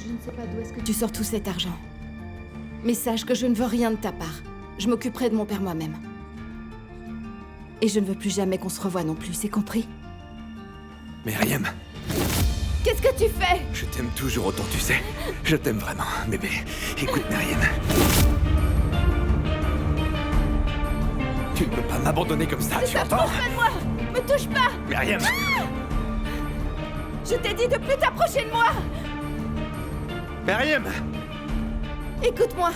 je ne sais pas d'où est-ce que tu sors tout cet argent. Mais sache que je ne veux rien de ta part. Je m'occuperai de mon père moi-même. Et je ne veux plus jamais qu'on se revoie non plus, c'est compris? Myriam, Qu'est-ce que tu fais? je t'aime toujours autant, tu sais. Je t'aime vraiment, bébé. Écoute, Myriam. Tu ne peux pas m'abandonner comme ça, tu entends? Approche pas de moi! Me touche pas! Myriam! Je t'ai dit de plus t'approcher de moi! Myriam! Écoute-moi,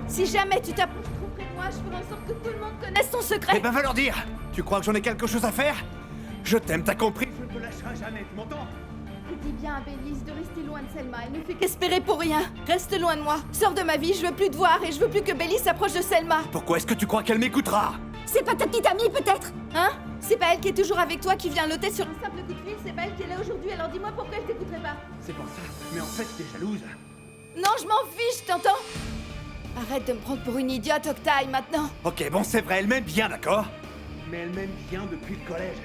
si jamais tu t'approches trop près de moi, je ferai en sorte que tout le monde connaisse ton secret! Eh ben, va leur dire! Tu crois que j'en ai quelque chose à faire? Je t'aime, t'as compris? Je ne te lâcherai jamais, tu m'entends? Dis bien à Bélise de rester loin de Selma, elle ne fait qu'espérer pour rien. Reste loin de moi, sors de ma vie, je veux plus te voir et je veux plus que Bélise s'approche de Selma. Pourquoi est-ce que tu crois qu'elle m'écoutera? C'est pas ta petite amie peut-être? Hein? C'est pas elle qui est toujours avec toi, qui vient à l'hôtel sur un simple coup de fil, c'est pas elle qui est là aujourd'hui, alors dis-moi pourquoi elle t'écouterait pas. C'est pour ça, mais en fait, t'es jalouse. Non, je m'en fiche, t'entends? Arrête de me prendre pour une idiote, Octaï, maintenant. Ok, bon, c'est vrai, elle m'aime bien, d'accord? Mais elle m'aime bien depuis le collège.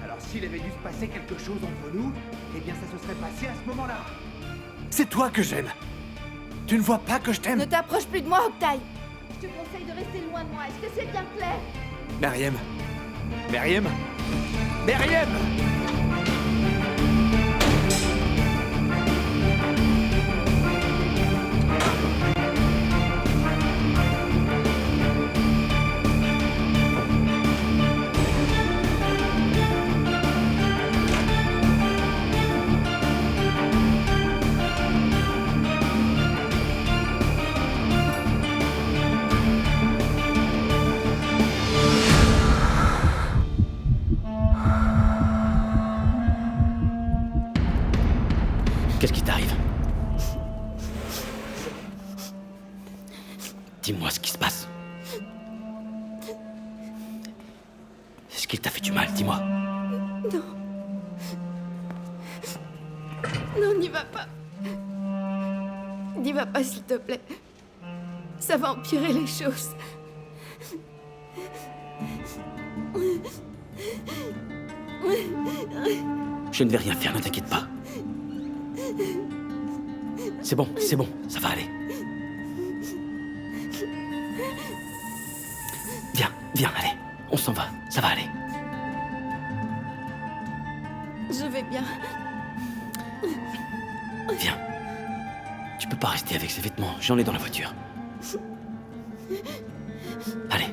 Alors s'il avait dû se passer quelque chose entre nous, eh bien ça se serait passé à ce moment-là. C'est toi que j'aime. Tu ne vois pas que je t'aime? Ne t'approche plus de moi, Octaï. Je te conseille de rester loin de moi, est-ce que c'est bien clair? Myriam. Myriam. Myriam! Qu'est-ce qui t'arrive? Dis-moi ce qui se passe. Est-ce qu'il t'a fait du mal, dis-moi. Non. Non, n'y va pas. N'y va pas, s'il te plaît. Ça va empirer les choses. Je ne vais rien faire, ne t'inquiète pas. C'est bon, ça va aller. Viens, allez, on s'en va, ça va aller. Je vais bien. Viens. Tu peux pas rester avec ces vêtements, j'en ai dans la voiture. Allez.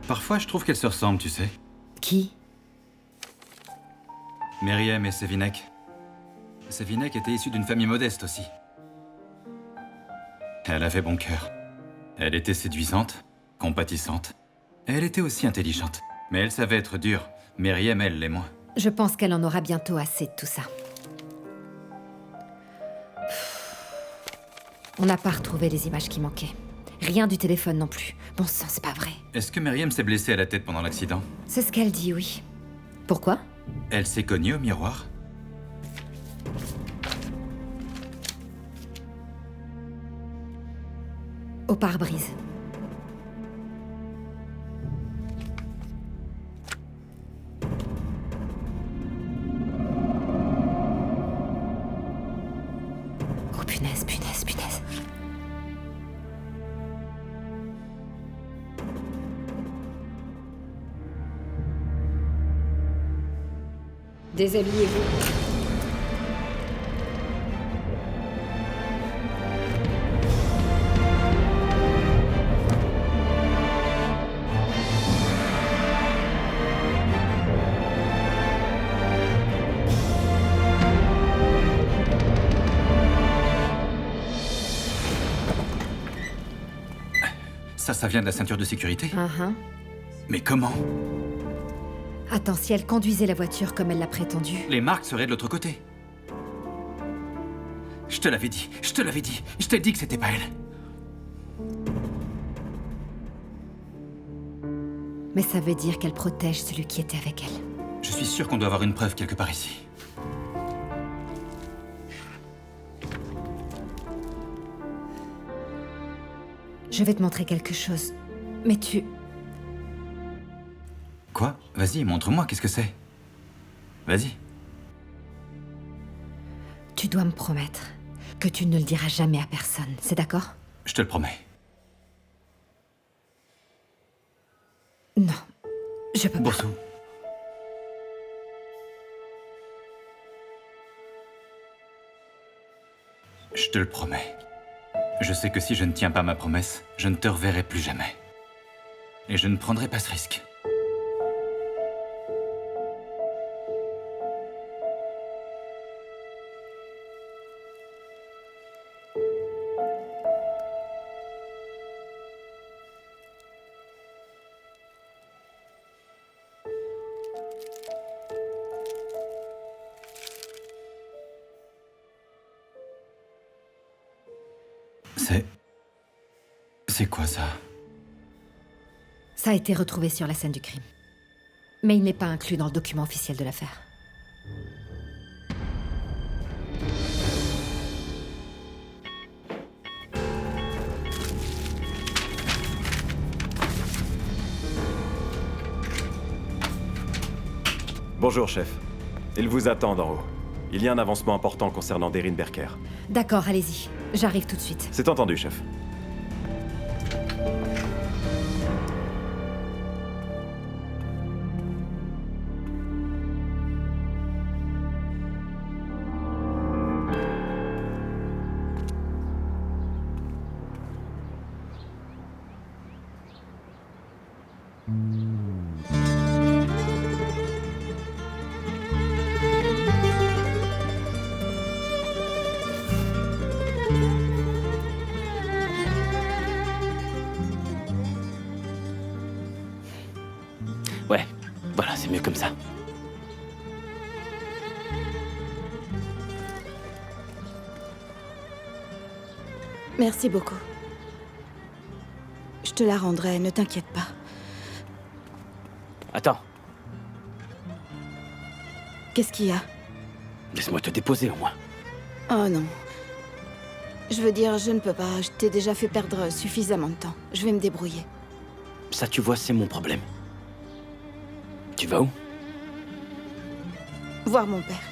Parfois, je trouve qu'elles se ressemblent, tu sais. Qui? Myriam et Sevinek. Sevinek était issue d'une famille modeste aussi. Elle avait bon cœur. Elle était séduisante, compatissante. Elle était aussi intelligente. Mais elle savait être dure. Myriam, elle, l'est moins. Je pense qu'elle en aura bientôt assez de tout ça. On n'a pas retrouvé les images qui manquaient. Rien du téléphone non plus. Bon sang, c'est pas vrai. Est-ce que Myriam s'est blessée à la tête pendant l'accident? C'est ce qu'elle dit, oui. Pourquoi? Elle s'est cognée au miroir? Au pare-brise. Oh punaise. Déshabillez-vous. Ça vient de la ceinture de sécurité? Mais comment? Attends, si elle conduisait la voiture comme elle l'a prétendu... Les marques seraient de l'autre côté. Je te l'avais dit, je t'ai dit que c'était pas elle. Mais ça veut dire qu'elle protège celui qui était avec elle. Je suis sûr qu'on doit avoir une preuve quelque part ici. Je vais te montrer quelque chose. Mais tu... Quoi? Vas-y, montre-moi, qu'est-ce que c'est? Vas-y. Tu dois me promettre que tu ne le diras jamais à personne, c'est d'accord? Je te le promets. Non, je peux pas. Borsou. Je te le promets. Je sais que si je ne tiens pas ma promesse, je ne te reverrai plus jamais. Et je ne prendrai pas ce risque. C'est quoi ça? Ça a été retrouvé sur la scène du crime. Mais il n'est pas inclus dans le document officiel de l'affaire. Bonjour, chef. Ils vous attendent en haut. Il y a un avancement important concernant Deryn Berker. D'accord, allez-y. J'arrive tout de suite. C'est entendu, chef. Ouais, voilà, c'est mieux comme ça. Merci beaucoup. Je te la rendrai, ne t'inquiète pas. Attends, Qu'est-ce qu'il y a? laisse-moi te déposer au moins. Oh non. Je veux dire, je ne peux pas. Je t'ai déjà fait perdre suffisamment de temps. Je vais me débrouiller. Ça, tu vois, c'est mon problème. Tu vas où? Voir mon père.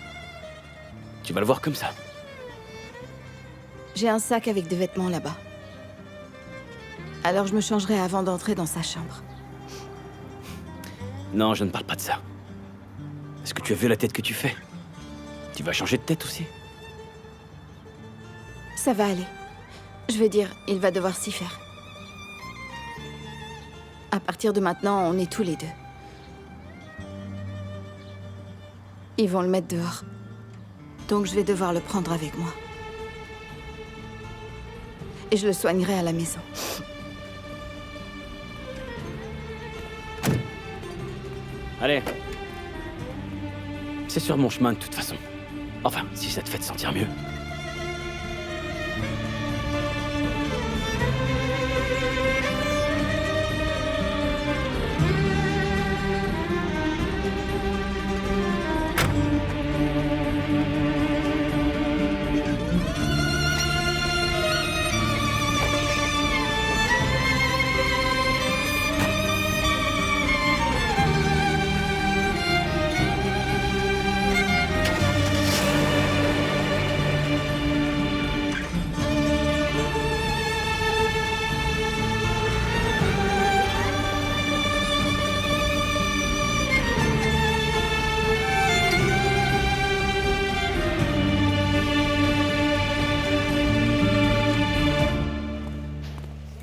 Tu vas le voir comme ça. J'ai un sac avec des vêtements là-bas. Alors je me changerai avant d'entrer dans sa chambre. Non, je ne parle pas de ça. Est-ce que tu as vu la tête que tu fais? Tu vas changer de tête aussi? Ça va aller. Je veux dire, il va devoir s'y faire. À partir de maintenant, on est tous les deux. Ils vont le mettre dehors. Donc je vais devoir le prendre avec moi. Et je le soignerai à la maison. Allez. C'est sur mon chemin de toute façon. Enfin, si ça te fait te sentir mieux.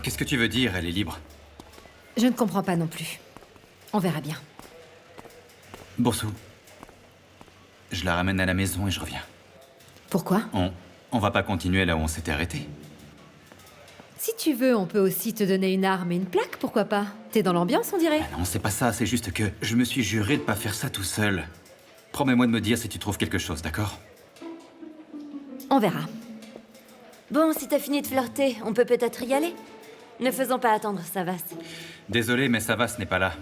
Qu'est-ce que tu veux dire, elle est libre? Je ne comprends pas non plus. On verra bien. Borsou. Je la ramène à la maison et je reviens. Pourquoi? On va pas continuer là où on s'était arrêté. Si tu veux, on peut aussi te donner une arme et une plaque, pourquoi pas? T'es dans l'ambiance, on dirait. Ah non, c'est pas ça, c'est juste que je me suis juré de pas faire ça tout seul. Promets-moi de me dire si tu trouves quelque chose, d'accord? On verra. Bon, si t'as fini de flirter, on peut peut-être y aller? Ne faisons pas attendre Savas. Désolé, mais Savas n'est pas là.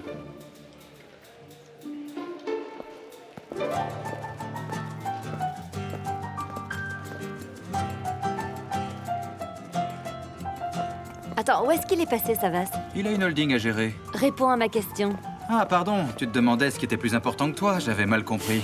Attends, où est-ce qu'il est passé, Savas? Il a une holding à gérer. Réponds à ma question. Ah, pardon, tu te demandais ce qui était plus important que toi, j'avais mal compris.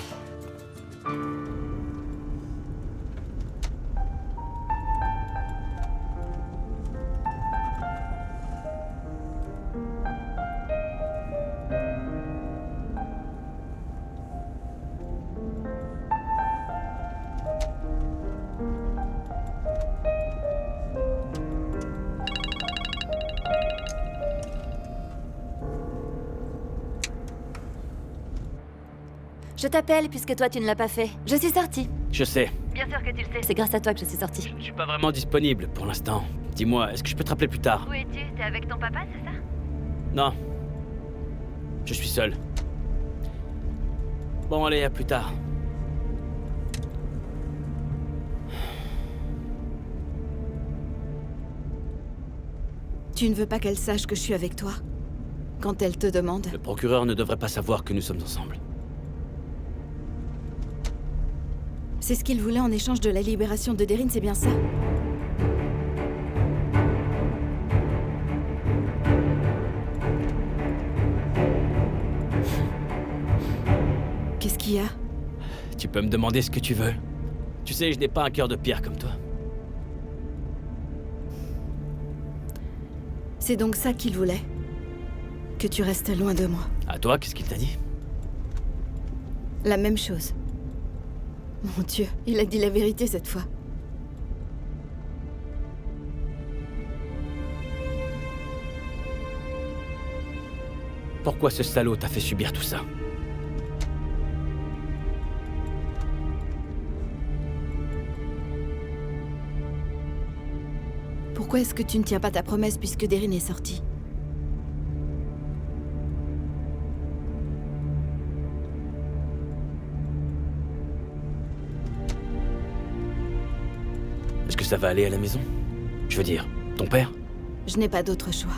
Je t'appelle puisque toi tu ne l'as pas fait. Je suis sortie. Je sais. Bien sûr que tu le sais. C'est grâce à toi que je suis sortie. Je suis pas vraiment disponible pour l'instant. Dis-moi, est-ce que je peux te rappeler plus tard? Où es-tu? T'es avec ton papa, c'est ça? Non. Je suis seul. Bon, allez, à plus tard. Tu ne veux pas qu'elle sache que je suis avec toi? Quand elle te demande? Le procureur ne devrait pas savoir que nous sommes ensemble. C'est ce qu'il voulait en échange de la libération de Deryn, c'est bien ça? Qu'est-ce qu'il y a? Tu peux me demander ce que tu veux. Tu sais, je n'ai pas un cœur de pierre comme toi. C'est donc ça qu'il voulait? Que tu restes loin de moi? À toi, qu'est-ce qu'il t'a dit? La même chose. Mon Dieu, il a dit la vérité cette fois. Pourquoi ce salaud t'a fait subir tout ça? Pourquoi est-ce que tu ne tiens pas ta promesse puisque Deryn est sorti? Est-ce que ça va aller à la maison? Je veux dire, ton père? Je n'ai pas d'autre choix.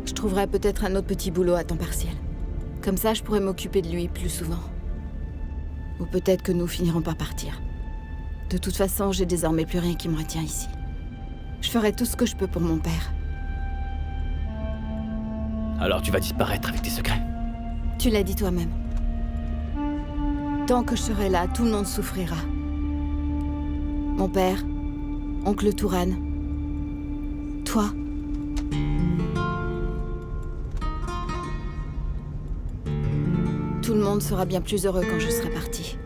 Je trouverai peut-être un autre petit boulot à temps partiel. Comme ça, je pourrais m'occuper de lui plus souvent. Ou peut-être que nous finirons par partir. De toute façon, j'ai désormais plus rien qui me retient ici. Je ferai tout ce que je peux pour mon père. Alors tu vas disparaître avec tes secrets? Tu l'as dit toi-même. Tant que je serai là, tout le monde souffrira. Mon père, oncle Touran, toi. Tout le monde sera bien plus heureux quand je serai partie.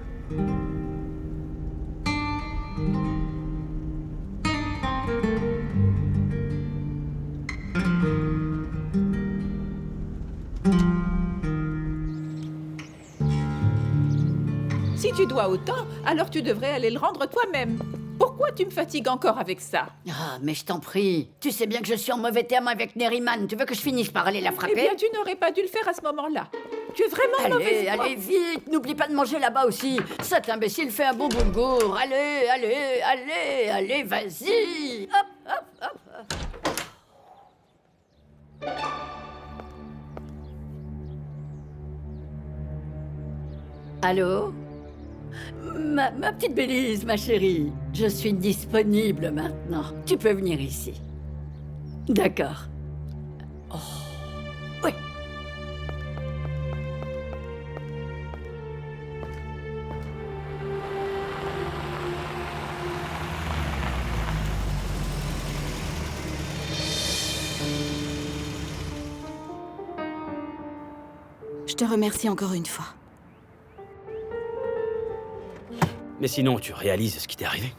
Si tu dois autant, alors tu devrais aller le rendre toi-même. Pourquoi tu me fatigues encore avec ça? Ah, mais je t'en prie. Tu sais bien que je suis en mauvais terme avec Neriman. Tu veux que je finisse par aller la frapper? Eh bien, tu n'aurais pas dû le faire à ce moment-là. Tu es vraiment mauvaise foi. Allez, vite. N'oublie pas de manger là-bas aussi. Cet imbécile fait un bon boulgour. Allez, vas-y. Hop. Allô? Ma petite Bélise, ma chérie. Je suis disponible maintenant. Tu peux venir ici. D'accord. Oh. Oui. Je te remercie encore une fois. Mais sinon, tu réalises ce qui t'est arrivé?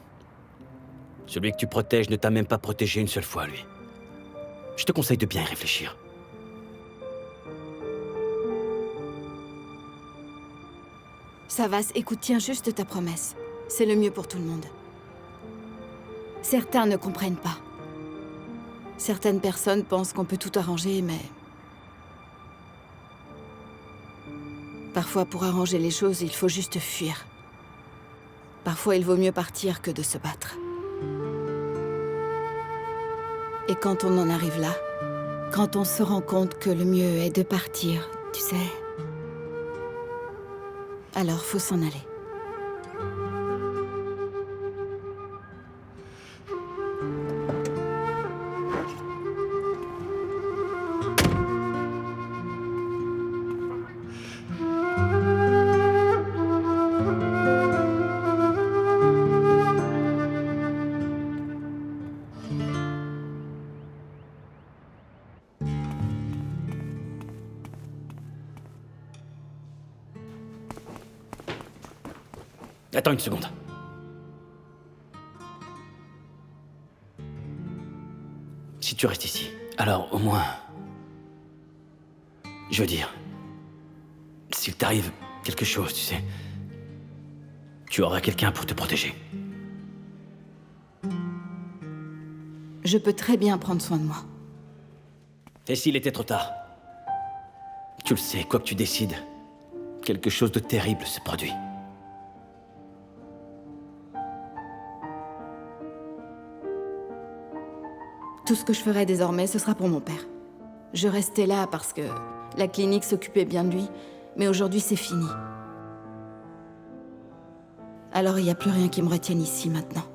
Celui que tu protèges ne t'a même pas protégé une seule fois, lui. Je te conseille de bien y réfléchir. Savas, écoute, tiens juste ta promesse. C'est le mieux pour tout le monde. Certains ne comprennent pas. Certaines personnes pensent qu'on peut tout arranger, mais... Parfois, pour arranger les choses, il faut juste fuir. Parfois, il vaut mieux partir que de se battre. Et quand on en arrive là, quand on se rend compte que le mieux est de partir, tu sais... Alors, faut s'en aller. Attends une seconde. Si tu restes ici, alors au moins... Je veux dire... S'il t'arrive quelque chose, tu sais... Tu auras quelqu'un pour te protéger. Je peux très bien prendre soin de moi. Et s'il était trop tard? Tu le sais, quoi que tu décides, quelque chose de terrible se produit. Tout ce que je ferai désormais, ce sera pour mon père. Je restais là parce que la clinique s'occupait bien de lui, mais aujourd'hui c'est fini. Alors il n'y a plus rien qui me retienne ici maintenant.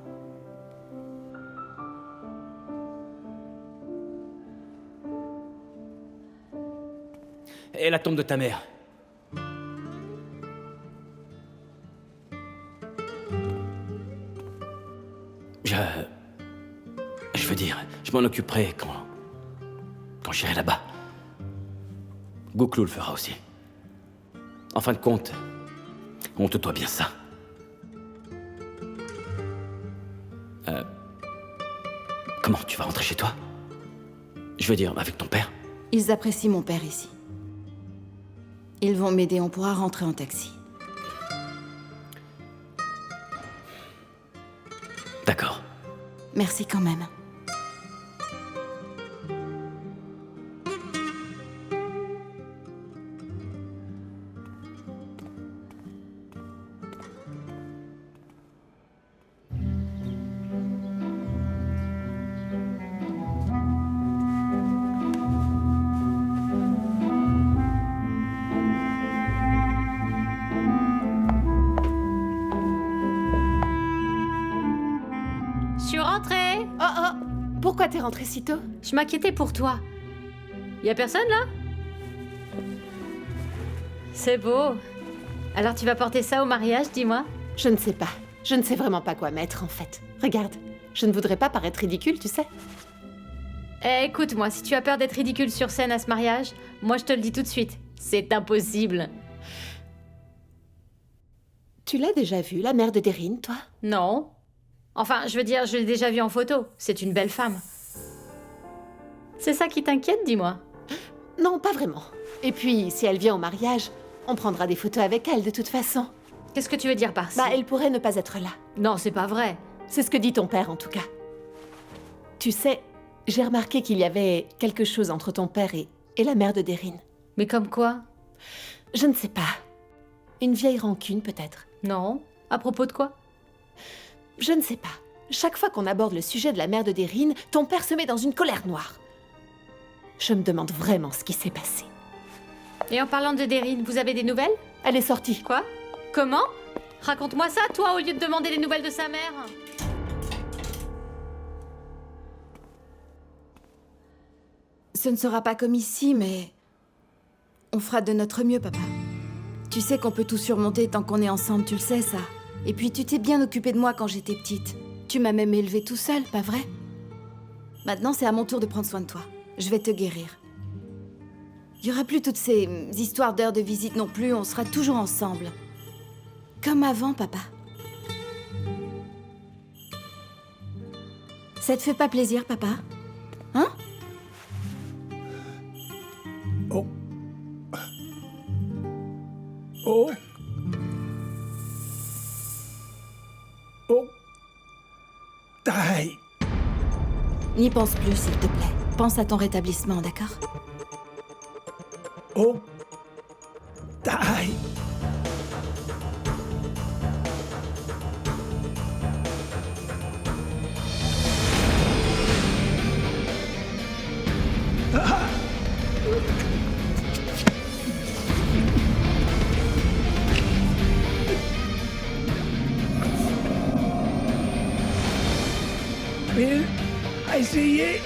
Et la tombe de ta mère? Je veux dire, je m'en occuperai quand j'irai là-bas. Gouklou le fera aussi. En fin de compte, on te doit bien ça. Comment tu vas rentrer chez toi? Je veux dire, avec ton père? Ils apprécient mon père ici. Ils vont m'aider, on pourra rentrer en taxi. D'accord. Merci quand même. Je suis rentrée. Oh, pourquoi t'es rentrée si tôt? Je m'inquiétais pour toi. Y a personne là? C'est beau. Alors tu vas porter ça au mariage, dis-moi? Je ne sais pas. Je ne sais vraiment pas quoi mettre, en fait. Regarde, je ne voudrais pas paraître ridicule, tu sais. Eh, écoute-moi, si tu as peur d'être ridicule sur scène à ce mariage, moi je te le dis tout de suite. C'est impossible. Tu l'as déjà vue, la mère de Deryn, toi? Non. Enfin, je veux dire, je l'ai déjà vue en photo. C'est une belle femme. C'est ça qui t'inquiète, dis-moi? Non, pas vraiment. Et puis, si elle vient au mariage, on prendra des photos avec elle de toute façon. Qu'est-ce que tu veux dire par ça? Bah, elle pourrait ne pas être là. Non, c'est pas vrai. C'est ce que dit ton père, en tout cas. Tu sais, j'ai remarqué qu'il y avait quelque chose entre ton père et la mère de Deryn. Mais comme quoi? Je ne sais pas. Une vieille rancune, peut-être. Non. À propos de quoi? Je ne sais pas. Chaque fois qu'on aborde le sujet de la mère de Deryn, ton père se met dans une colère noire. Je me demande vraiment ce qui s'est passé. Et en parlant de Deryn, vous avez des nouvelles? Elle est sortie. Quoi? Comment? Raconte-moi ça, toi, au lieu de demander des nouvelles de sa mère. Ce ne sera pas comme ici, mais... on fera de notre mieux, papa. Tu sais qu'on peut tout surmonter tant qu'on est ensemble, tu le sais, ça. Et puis tu t'es bien occupé de moi quand j'étais petite. Tu m'as même élevée tout seul, pas vrai? Maintenant, c'est à mon tour de prendre soin de toi. Je vais te guérir. Il n'y aura plus toutes ces histoires d'heures de visite non plus, on sera toujours ensemble. Comme avant, papa. Ça te fait pas plaisir, papa? Hein? Oh. Oh. Oh. Taille. N'y pense plus, s'il te plaît. Pense à ton rétablissement, d'accord? Oh. Taille. Bill a essayé.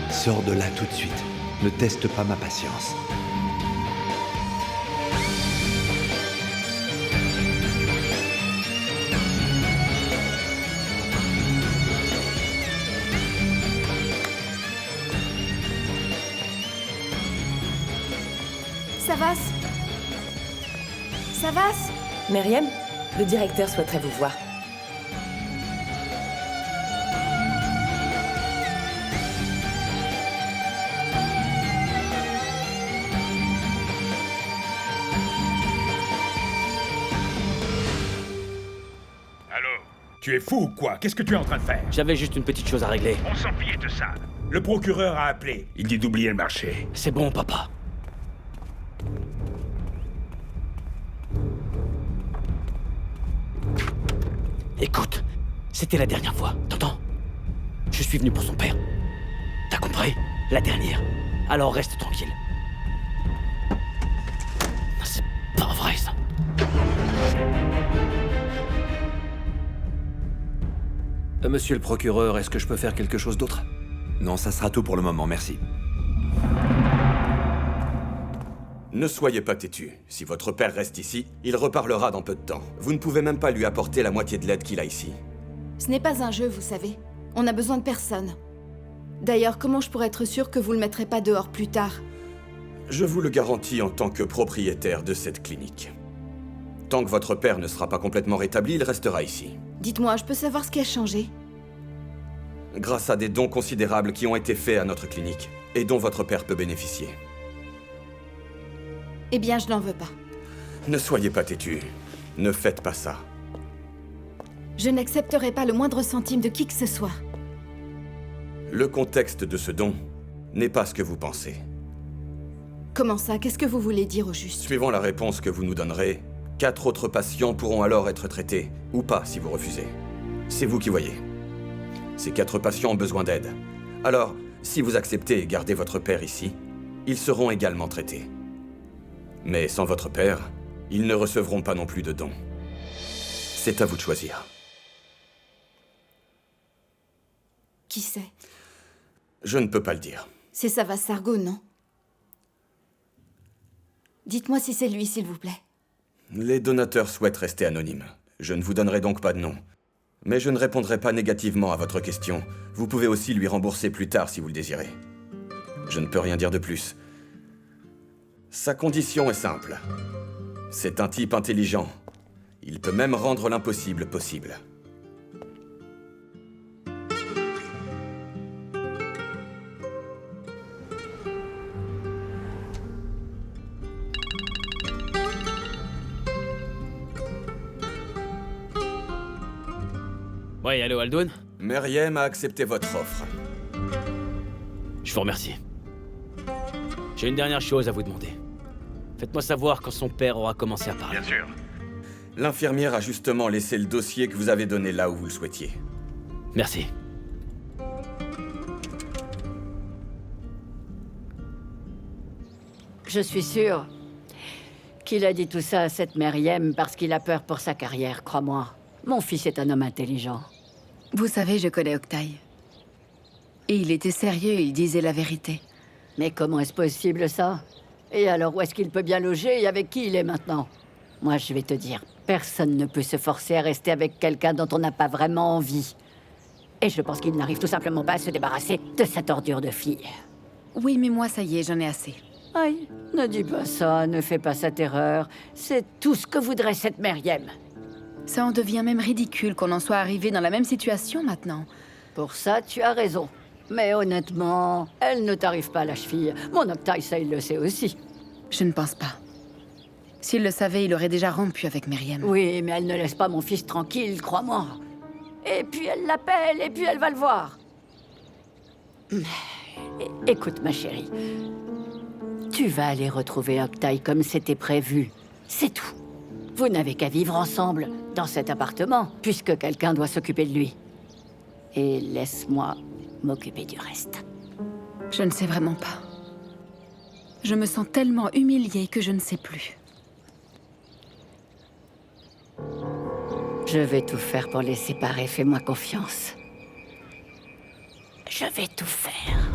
Sors de là tout de suite. Ne teste pas ma patience. Savas? Savas? Myriam, le directeur souhaiterait vous voir. Tu es fou ou quoi? Qu'est-ce que tu es en train de faire? J'avais juste une petite chose à régler. On s'en fiche de ça. Le procureur a appelé. Il dit d'oublier le marché. C'est bon, papa. Écoute, c'était la dernière fois, t'entends? Je suis venu pour son père. T'as compris? La dernière. Alors reste tranquille. C'est pas vrai, ça. Monsieur le procureur, est-ce que je peux faire quelque chose d'autre? Non, ça sera tout pour le moment, merci. Ne soyez pas têtu. Si votre père reste ici, il reparlera dans peu de temps. Vous ne pouvez même pas lui apporter la moitié de l'aide qu'il a ici. Ce n'est pas un jeu, vous savez. On a besoin de personne. D'ailleurs, comment je pourrais être sûr que vous le mettrez pas dehors plus tard? Je vous le garantis en tant que propriétaire de cette clinique. Tant que votre père ne sera pas complètement rétabli, il restera ici. Dites-moi, je peux savoir ce qui a changé? Grâce à des dons considérables qui ont été faits à notre clinique, et dont votre père peut bénéficier. Eh bien, je n'en veux pas. Ne soyez pas têtu. Ne faites pas ça. Je n'accepterai pas le moindre centime de qui que ce soit. Le contexte de ce don n'est pas ce que vous pensez. Comment ça? Qu'est-ce que vous voulez dire au juste? Suivant la réponse que vous nous donnerez, 4 autres patients pourront alors être traités, ou pas si vous refusez. C'est vous qui voyez. Ces 4 patients ont besoin d'aide. Alors, si vous acceptez et gardez votre père ici, ils seront également traités. Mais sans votre père, ils ne recevront pas non plus de dons. C'est à vous de choisir. Qui c'est? Je ne peux pas le dire. C'est Savas Sargo, non? Dites-moi si c'est lui, s'il vous plaît. Les donateurs souhaitent rester anonymes. Je ne vous donnerai donc pas de nom. Mais je ne répondrai pas négativement à votre question. Vous pouvez aussi lui rembourser plus tard si vous le désirez. Je ne peux rien dire de plus. Sa condition est simple. C'est un type intelligent. Il peut même rendre l'impossible possible. Ouais, allô, Aldoun? Myriam a accepté votre offre. Je vous remercie. J'ai une dernière chose à vous demander. Faites-moi savoir quand son père aura commencé à parler. Bien sûr. L'infirmière a justement laissé le dossier que vous avez donné là où vous le souhaitiez. Merci. Je suis sûre qu'il a dit tout ça à cette Myriam parce qu'il a peur pour sa carrière, crois-moi. Mon fils est un homme intelligent. Vous savez, je connais Octaï. Et il était sérieux, il disait la vérité. Mais comment est-ce possible, ça? Et alors, où est-ce qu'il peut bien loger et avec qui il est maintenant? Moi, je vais te dire, personne ne peut se forcer à rester avec quelqu'un dont on n'a pas vraiment envie. Et je pense qu'il n'arrive tout simplement pas à se débarrasser de cette ordure de fille. Oui, mais moi, ça y est, j'en ai assez. Aïe, ne dis pas ça, ne fais pas cette erreur. C'est tout ce que voudrait cette Myriam. Ça en devient même ridicule qu'on en soit arrivé dans la même situation maintenant. Pour ça, tu as raison. Mais honnêtement, elle ne t'arrive pas à la cheville. Mon Octaï, ça, il le sait aussi. Je ne pense pas. S'il le savait, il aurait déjà rompu avec Myriam. Oui, mais elle ne laisse pas mon fils tranquille, crois-moi. Et puis elle l'appelle, et puis elle va le voir. Écoute, ma chérie. Tu vas aller retrouver Octaï comme c'était prévu. C'est tout. Vous n'avez qu'à vivre ensemble dans cet appartement, puisque quelqu'un doit s'occuper de lui. Et laisse-moi m'occuper du reste. Je ne sais vraiment pas. Je me sens tellement humiliée que je ne sais plus. Je vais tout faire pour les séparer, fais-moi confiance. Je vais tout faire.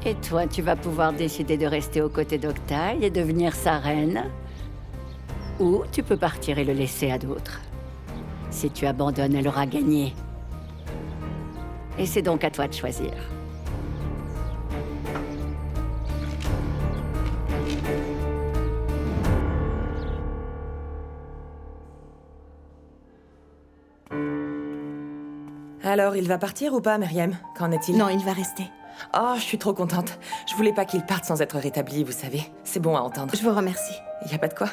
Et toi, tu vas pouvoir décider de rester aux côtés d'Octaï et devenir sa reine. Ou tu peux partir et le laisser à d'autres. Si tu abandonnes, elle aura gagné. Et c'est donc à toi de choisir. Alors, il va partir ou pas, Myriam? Qu'en est-il? Non, il va rester. Oh, je suis trop contente. Je voulais pas qu'il parte sans être rétabli, vous savez. C'est bon à entendre. Je vous remercie. Y a pas de quoi.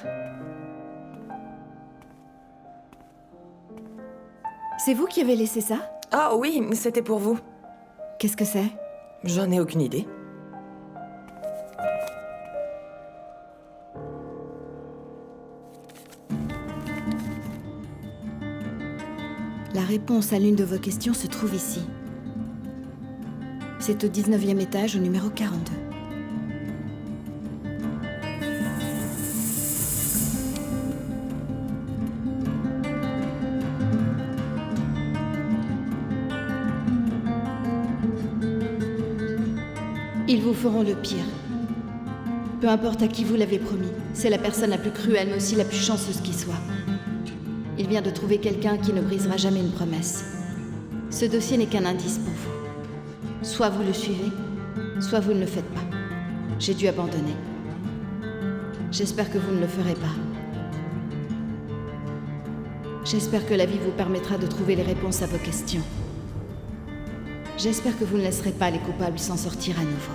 C'est vous qui avez laissé ça? Oh oui, c'était pour vous. Qu'est-ce que c'est? J'en ai aucune idée. La réponse à l'une de vos questions se trouve ici. C'est au 19e étage, au numéro 42. Ils vous feront le pire. Peu importe à qui vous l'avez promis, c'est la personne la plus cruelle mais aussi la plus chanceuse qui soit. Il vient de trouver quelqu'un qui ne brisera jamais une promesse. Ce dossier n'est qu'un indice pour vous. Soit vous le suivez, soit vous ne le faites pas. J'ai dû abandonner. J'espère que vous ne le ferez pas. J'espère que la vie vous permettra de trouver les réponses à vos questions. J'espère que vous ne laisserez pas les coupables s'en sortir à nouveau.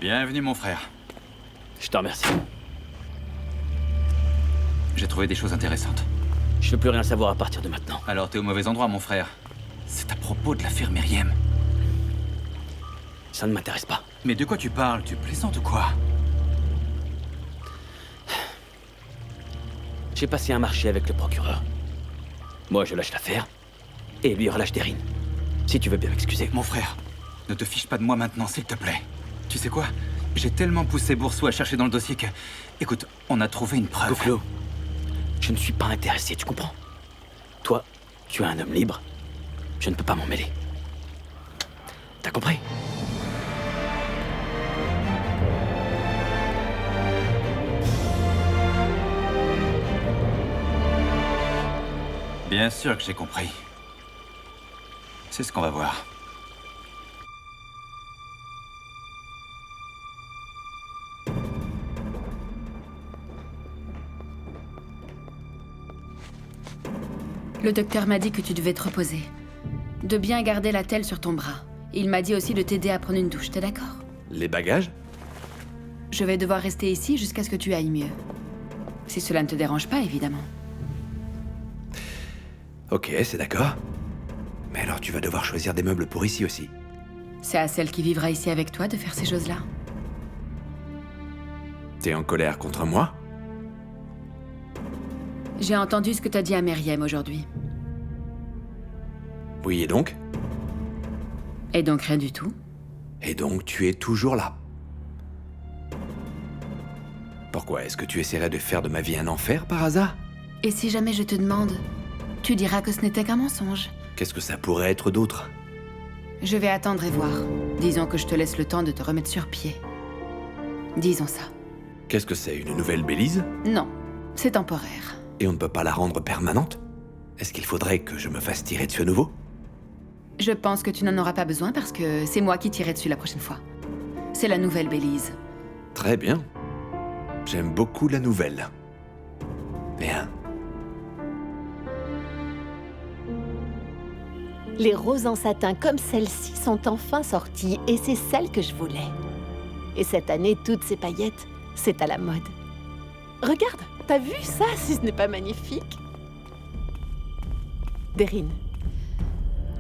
Bienvenue, mon frère. Je te remercie. J'ai trouvé des choses intéressantes. Je veux plus rien savoir à partir de maintenant. Alors t'es au mauvais endroit, mon frère. C'est à propos de l'affaire Myriam. Ça ne m'intéresse pas. Mais de quoi tu parles? Tu plaisantes ou quoi? J'ai passé un marché avec le procureur. Moi, je lâche l'affaire, et lui relâche Deryn. Si tu veux bien m'excuser. Mon frère, ne te fiche pas de moi maintenant, s'il te plaît. Tu sais quoi? J'ai tellement poussé Bourseau à chercher dans le dossier que... Écoute, on a trouvé une preuve. Goklo, je ne suis pas intéressé, tu comprends? Toi, tu es un homme libre. Je ne peux pas m'en mêler. T'as compris? Bien sûr que j'ai compris. C'est ce qu'on va voir. Le docteur m'a dit que tu devais te reposer. De bien garder la telle sur ton bras. Il m'a dit aussi de t'aider à prendre une douche, t'es d'accord? Les bagages? Je vais devoir rester ici jusqu'à ce que tu ailles mieux. Si cela ne te dérange pas, évidemment. Ok, c'est d'accord. Mais alors tu vas devoir choisir des meubles pour ici aussi. C'est à celle qui vivra ici avec toi de faire ces choses-là. T'es en colère contre moi? J'ai entendu ce que t'as dit à Myriam aujourd'hui. Oui, et donc? Et donc rien du tout. Et donc tu es toujours là. Pourquoi? Est-ce que tu essaierais de faire de ma vie un enfer par hasard? Et si jamais je te demande, tu diras que ce n'était qu'un mensonge. Qu'est-ce que ça pourrait être d'autre? Je vais attendre et voir. Disons que je te laisse le temps de te remettre sur pied. Disons ça. Qu'est-ce que c'est, une nouvelle Bélise? Non, c'est temporaire. Et on ne peut pas la rendre permanente? Est-ce qu'il faudrait que je me fasse tirer dessus à nouveau? Je pense que tu n'en auras pas besoin parce que c'est moi qui tirerai dessus la prochaine fois. C'est la nouvelle Bélise. Très bien. J'aime beaucoup la nouvelle. Bien. Les roses en satin comme celle-ci sont enfin sorties et c'est celle que je voulais. Et cette année, toutes ces paillettes, c'est à la mode. Regarde, t'as vu ça, si ce n'est pas magnifique? Deryn.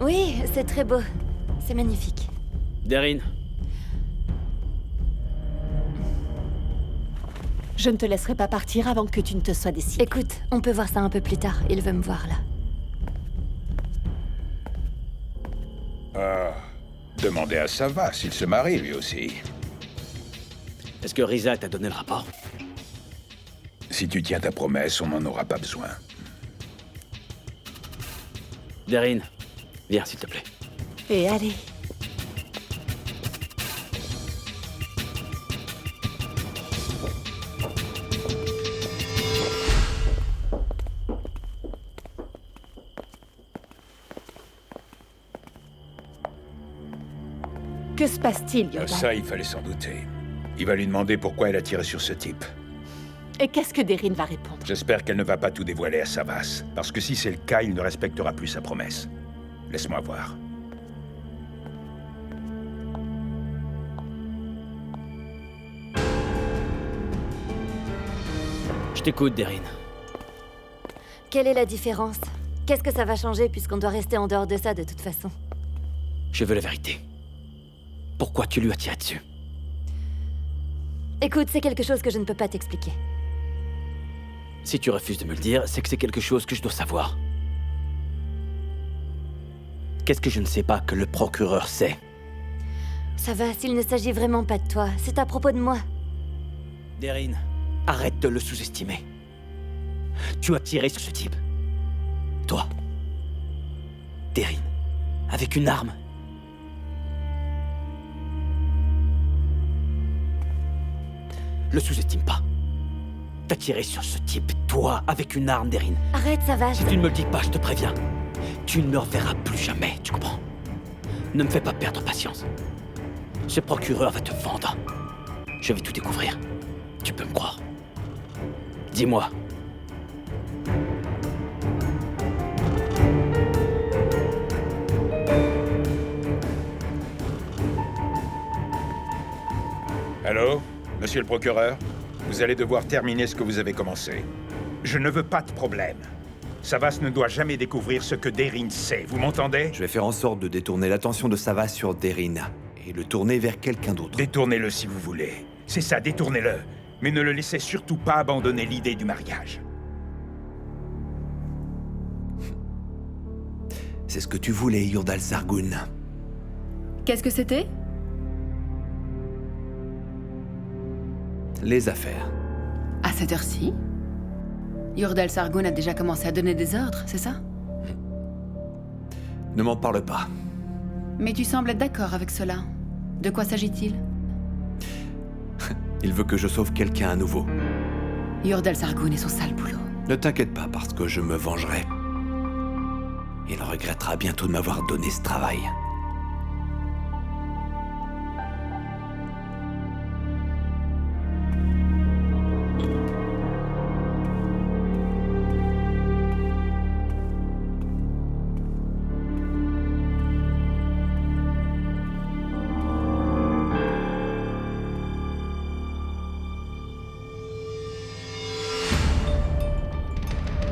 Oui, c'est très beau. C'est magnifique. Deryn, Je ne te laisserai pas partir avant que tu ne te sois décidé. Écoute, on peut voir ça un peu plus tard. Il veut me voir là. Ah, demandez à Sava s'il se marie lui aussi. est-ce que Risa t'a donné le rapport? Si tu tiens ta promesse, on n'en aura pas besoin. Deryn, viens s'il te plaît. Et allez. Que se passe-t-il, Yordal? Ça, il fallait s'en douter. Il va lui demander pourquoi elle a tiré sur ce type. Et qu'est-ce que Deryn va répondre? J'espère qu'elle ne va pas tout dévoiler à Savas, parce que si c'est le cas, il ne respectera plus sa promesse. Laisse-moi voir. Je t'écoute, Deryn. Quelle est la différence? Qu'est-ce que ça va changer puisqu'on doit rester en dehors de ça de toute façon? Je veux la vérité. Pourquoi tu lui as tiré dessus? Écoute, c'est quelque chose que je ne peux pas t'expliquer. Si tu refuses de me le dire, c'est que c'est quelque chose que je dois savoir. Qu'est-ce que je ne sais pas que le procureur sait? Ça va, s'il ne s'agit vraiment pas de toi, c'est à propos de moi. Deryn, arrête de le sous-estimer. Tu as tiré sur ce type. Toi. Deryn. Avec une arme. Le sous-estime pas. T'as tiré sur ce type, toi, avec une arme, Deryn. Arrête, ça va. Si tu ne me le dis pas, je te préviens. Tu ne me reverras plus jamais, tu comprends? Ne me fais pas perdre patience. Ce procureur va te vendre. Je vais tout découvrir. Tu peux me croire. Dis-moi. Allô? Monsieur le procureur? Vous allez devoir terminer ce que vous avez commencé. Je ne veux pas de problème. Savas ne doit jamais découvrir ce que Deryn sait, vous m'entendez? Je vais faire en sorte de détourner l'attention de Savas sur Deryn et le tourner vers quelqu'un d'autre. Détournez-le si vous voulez. C'est ça, détournez-le. Mais ne le laissez surtout pas abandonner l'idée du mariage. C'est ce que tu voulais, Yordal Sargun. Qu'est-ce que c'était? Les affaires. À cette heure-ci? Yordal Sargun a déjà commencé à donner des ordres, c'est ça? Ne m'en parle pas. Mais tu sembles être d'accord avec cela. De quoi s'agit-il? Il veut que je sauve quelqu'un à nouveau. Yordal Sargun et son sale boulot. Ne t'inquiète pas, parce que je me vengerai. Il regrettera bientôt de m'avoir donné ce travail.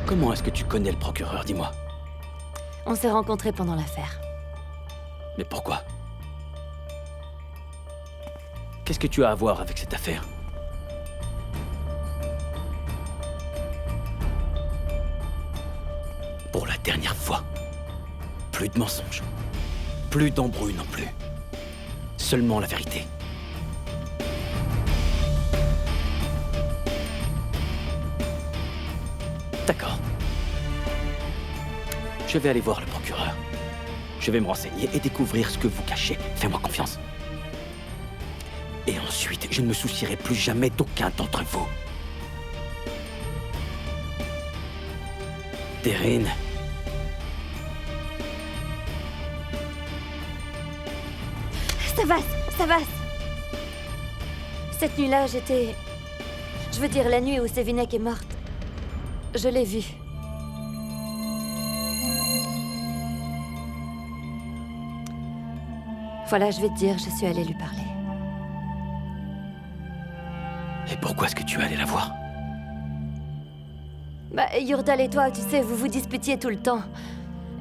Comment est-ce que tu connais le procureur, dis-moi? On s'est rencontrés pendant l'affaire. Mais pourquoi? Qu'est-ce que tu as à voir avec cette affaire? Pour la dernière fois. Plus de mensonges. Plus d'embrouilles non plus. Seulement la vérité. D'accord. Je vais aller voir le procureur. Je vais me renseigner et découvrir ce que vous cachez. Fais-moi confiance. Et ensuite, je ne me soucierai plus jamais d'aucun d'entre vous. Deryn. Savas. Cette nuit-là, j'étais... Je veux dire, la nuit où Sévinek est morte. Je l'ai vue. Voilà, je vais te dire, je suis allée lui parler. Et pourquoi est-ce que tu es allé la voir? Bah, Yordal et toi, tu sais, vous vous disputiez tout le temps.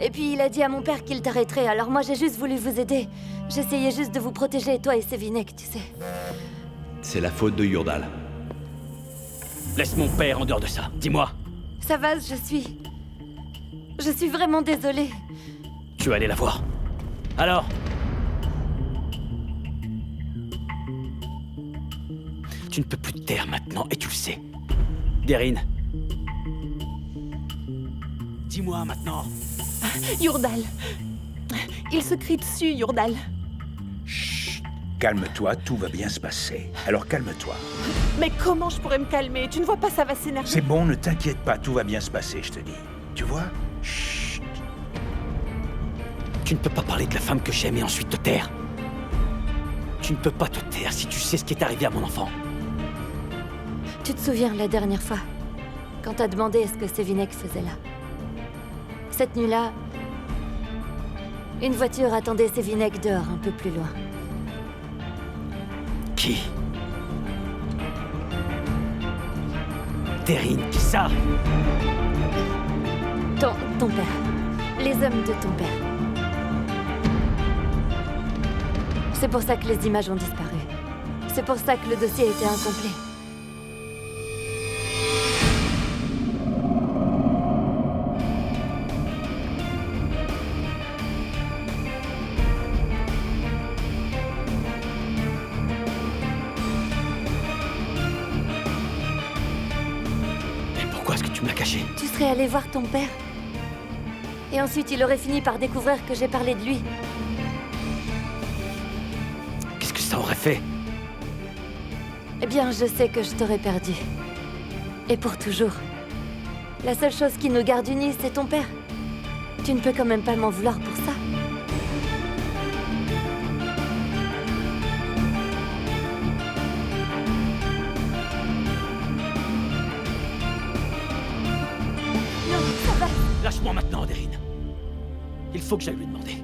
Et puis il a dit à mon père qu'il t'arrêterait, alors moi j'ai juste voulu vous aider. J'essayais juste de vous protéger, toi et Sévinek, tu sais. C'est la faute de Yurdal. Laisse mon père en dehors de ça, dis-moi. Ça va, je suis vraiment désolée. Tu vas aller la voir. Alors? Tu ne peux plus te taire maintenant, et tu le sais. Deryn. Dis-moi maintenant. Yurdal. Il se crie dessus, Yurdal. Chut. Calme-toi, tout va bien se passer. Alors calme-toi. Mais comment je pourrais me calmer? Tu ne vois pas, ça va s'énerver. C'est bon, ne t'inquiète pas, tout va bien se passer, je te dis. Tu vois? Chut. Tu ne peux pas parler de la femme que j'aime et ensuite te taire. Tu ne peux pas te taire si tu sais ce qui est arrivé à mon enfant. Tu te souviens la dernière fois, quand t'as demandé ce que Sévinek faisait là? Cette nuit-là, une voiture attendait Sévinek dehors, un peu plus loin. Qui? Deryn, qui ça? Ton père. Les hommes de ton père. C'est pour ça que les images ont disparu. C'est pour ça que le dossier était incomplet. Tu serais allé voir ton père. Et ensuite, il aurait fini par découvrir que j'ai parlé de lui. Qu'est-ce que ça aurait fait? Eh bien, je sais que je t'aurais perdu. Et pour toujours. La seule chose qui nous garde unis, c'est ton père. Tu ne peux quand même pas m'en vouloir pour ça. Lâche-moi maintenant, Deryn. Il faut que j'aille lui demander.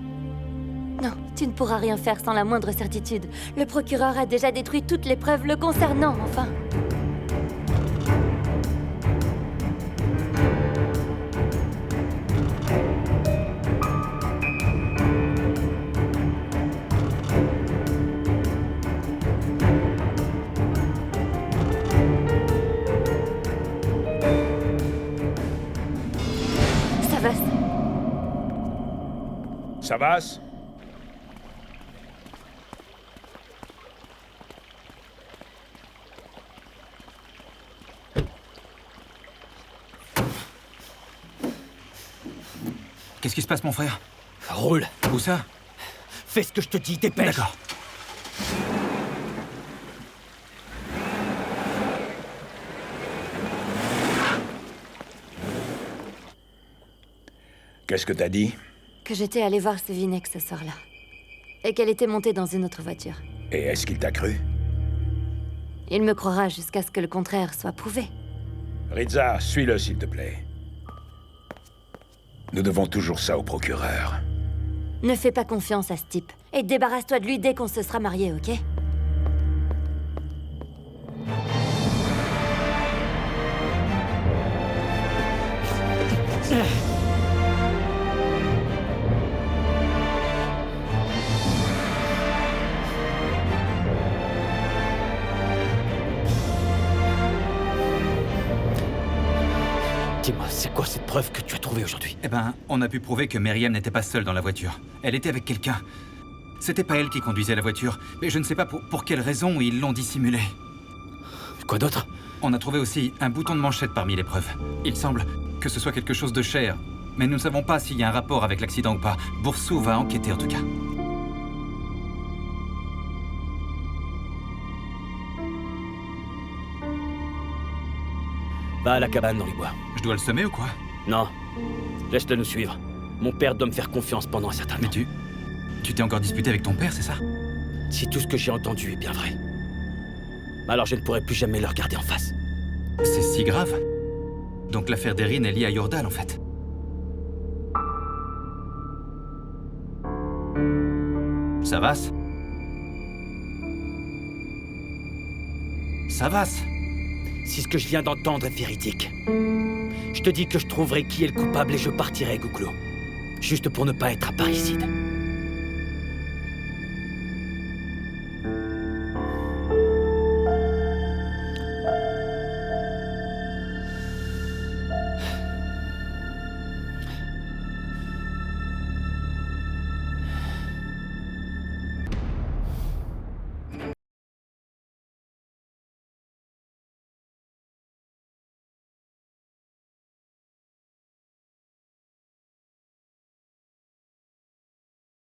Non, tu ne pourras rien faire sans la moindre certitude. Le procureur a déjà détruit toutes les preuves le concernant, enfin. Savas? Qu'est-ce qui se passe, mon frère? Roule. Où ça? Fais ce que je te dis, dépêche. D'accord. Qu'est-ce que t'as dit? Que j'étais allée voir Sévinek ce soir-là. Et qu'elle était montée dans une autre voiture. Et est-ce qu'il t'a cru? Il me croira jusqu'à ce que le contraire soit prouvé. Riza, suis-le, s'il te plaît. Nous devons toujours ça au procureur. Ne fais pas confiance à ce type. Et débarrasse-toi de lui dès qu'on se sera mariés, ok? Dis-moi, c'est quoi cette preuve que tu as trouvée aujourd'hui? Eh ben, on a pu prouver que Myriam n'était pas seule dans la voiture. Elle était avec quelqu'un. C'était pas elle qui conduisait la voiture, mais je ne sais pas pour quelle raison ils l'ont dissimulée. Quoi d'autre? On a trouvé aussi un bouton de manchette parmi les preuves. Il semble que ce soit quelque chose de cher, mais nous ne savons pas s'il y a un rapport avec l'accident ou pas. Boursou va enquêter en tout cas. Va à la cabane dans les bois. Je dois le semer ou quoi? Non. Laisse-le nous suivre. Mon père doit me faire confiance pendant un certain temps. Mais tu t'es encore disputé avec ton père, c'est ça? Si tout ce que j'ai entendu est bien vrai, alors je ne pourrai plus jamais le regarder en face. C'est si grave? Donc l'affaire Deryn est liée à Yurdal, en fait. Savas? Savas? Si ce que je viens d'entendre est véridique, je te dis que je trouverai qui est le coupable et je partirai, Gouklo. juste pour ne pas être un parricide.